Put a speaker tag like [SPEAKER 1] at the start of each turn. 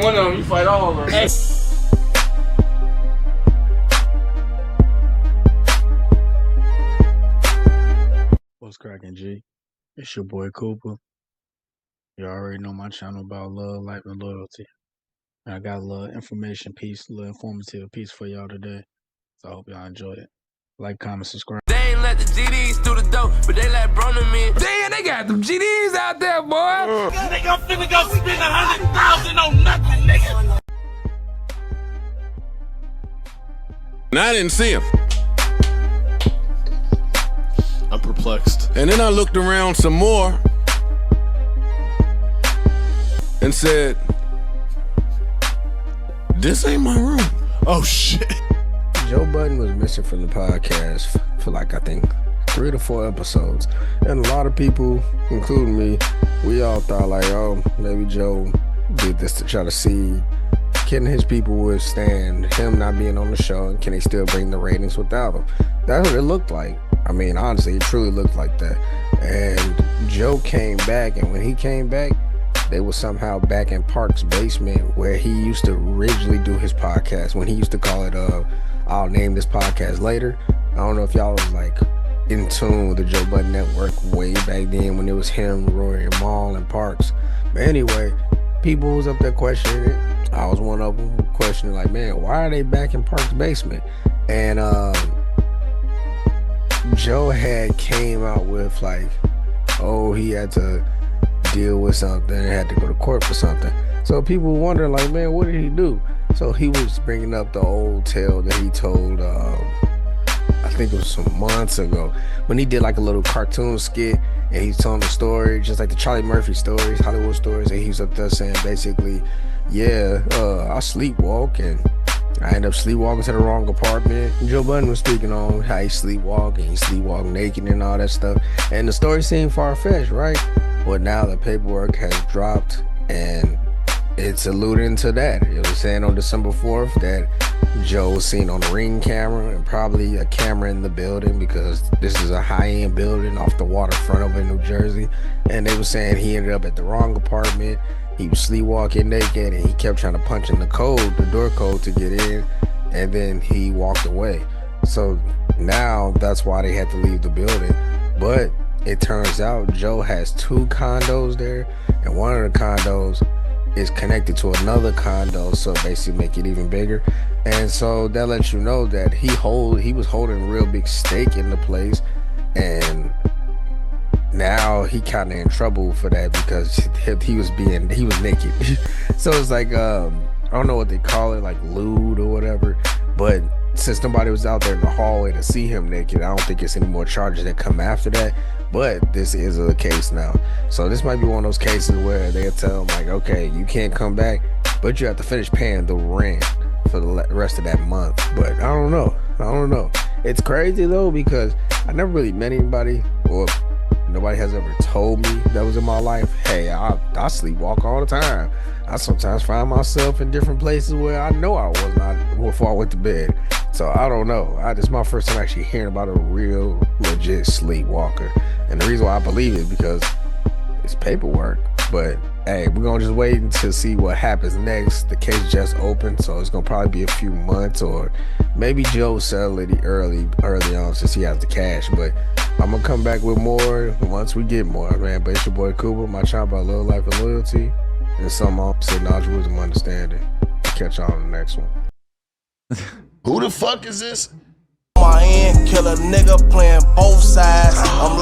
[SPEAKER 1] one of them, you fight all of them. Hey.
[SPEAKER 2] What's cracking, G? It's your boy Cooper. You already know my channel about love, life, and loyalty. And I got a little information piece, a little informative piece for y'all today. So I hope y'all enjoy it. Like, comment, subscribe.
[SPEAKER 3] They ain't let the GDs through the door, but they let Broner in. Damn, they got them GDs out there, boy.
[SPEAKER 4] Nigga, I'm finna go spend 100,000 on nothing, nigga.
[SPEAKER 5] And I didn't see him.
[SPEAKER 6] I'm perplexed.
[SPEAKER 5] And then I looked around some more and said, this ain't my room.
[SPEAKER 6] Oh, shit.
[SPEAKER 7] Joe Budden was missing from the podcast for like, I think, 3 to 4 episodes. And a lot of people, including me, we all thought like, oh, maybe Joe did this to try to see can his people withstand him not being on the show, and can they still bring the ratings without him? That's what it looked like. I mean, honestly, it truly looked like that. And Joe came back, and when he came back, they were somehow back in Park's basement where he used to originally do his podcast, when he used to call it I'll name this podcast later. I don't know if y'all was like in tune with the Joe Budden Network way back then when it was him, Rory, and Maul, and Parks. But anyway, people was up there questioning it. I was one of them questioning like, man, why are they back in Park's basement? And Joe had came out with like, oh, he had to deal with something, had to go to court for something. So people were wondering like, man, what did he do? So he was bringing up the old tale that he told, I think it was some months ago, when he did like a little cartoon skit, and he's telling the story, just like the Charlie Murphy stories, Hollywood stories, and he's up there saying basically, yeah, I sleepwalk, and I end up sleepwalking to the wrong apartment. And Joe Budden was speaking on how he sleepwalk, and he sleepwalk naked and all that stuff. And the story seemed far-fetched, right? But now the paperwork has dropped, and it's alluding to that. It was saying on December 4th that Joe was seen on a Ring camera, and probably a camera in the building, because this is a high-end building off the waterfront over in New Jersey. And they were saying he ended up at the wrong apartment. He was sleepwalking naked, and he kept trying to punch in the code, the door code, to get in, and then he walked away. So now that's why they had to leave the building. But it turns out Joe has 2 condos there, and one of the condos is connected to another condo, so basically make it even bigger. And so that lets you know that he was holding a real big stake in the place, and now he kind of in trouble for that because he was naked. So it's like I don't know what they call it, like lewd or whatever, but since nobody was out there in the hallway to see him naked, I don't think it's any more charges that come after that. But this is a case now, so this might be one of those cases where they'll tell him like, okay, you can't come back, but you have to finish paying the rent for the rest of that month. But I don't know. It's crazy though, because I never really met anybody, or nobody has ever told me that was in my life, hey, I sleepwalk all the time. I sometimes find myself in different places where I know I was not before I went to bed. So I don't know. This is my first time actually hearing about a real legit sleepwalker. And the reason why I believe it is because it's paperwork. But hey, we're gonna just wait until see what happens next. The case just opened, so it's gonna probably be a few months, or maybe Joe settled it early on since he has the cash. But I'm gonna come back with more once we get more, man. But it's your boy Cooper, my channel about love, life, and loyalty, and some opposite knowledge, wisdom, understanding. Catch y'all on the next one.
[SPEAKER 5] Who the fuck is this?
[SPEAKER 4] My end, kill a nigga playing both sides. I'm